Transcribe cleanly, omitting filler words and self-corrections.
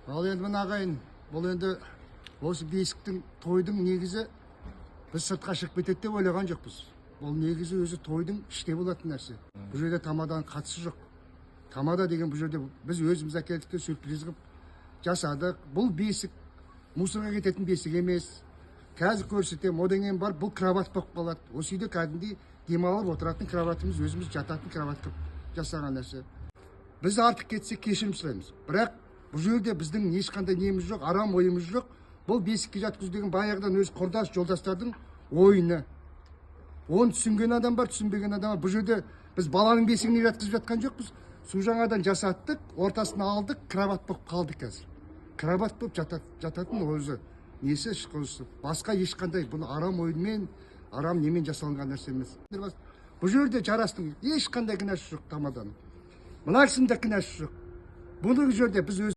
Ал енді мына ағайын, бұл енді осы бесіктің тойдың негізі біз сыртқа шығып кетеді деп ойлаған жоқпыз. Бұл негізі өзі тойдың іште болатын нәрсе. Бұл жерде тамаданың қатысы жоқ. Тамада деген бұл жерде біз өзіміз әкелдік те сюрприз қылып жасадық. Бұл бесік мусорға кететін бесік емес. Қазір көрсетем, одан кейін бар, бұл кровать болып қалады. Осы үйде кәдімгідей демалып отыратын кроватымыз, өзіміз жататын кровать қылып жасаған нәрсе. Біз артық кетсек кешірім сұраймыз. Бірақ бұл жерде біздің ешқандай неміз жоқ, арам ойымыз жоқ. Бұл бесікке жатқызу деген баяғыдан өз құрдас жолдастардың ойыны. Оны түсінген адам бар, түсінбеген адам бар. Бұл жерде біз баланың бесігіне жатқызып жатқан жоқпыз. Су жаңадан жасаттық, ортасына алдық, кровать болып қалды қазір. Кровать болып жататын өзі несі шыққысы. Басқа ешқандай бұл арам ойынмен, арам немен жасалынған нәрсе емес. Бұл жерде жарастың ешқандай кінәсі жоқ тамаданың. Мына кісінің де кінәсі жоқ. Бұл жерде біз өз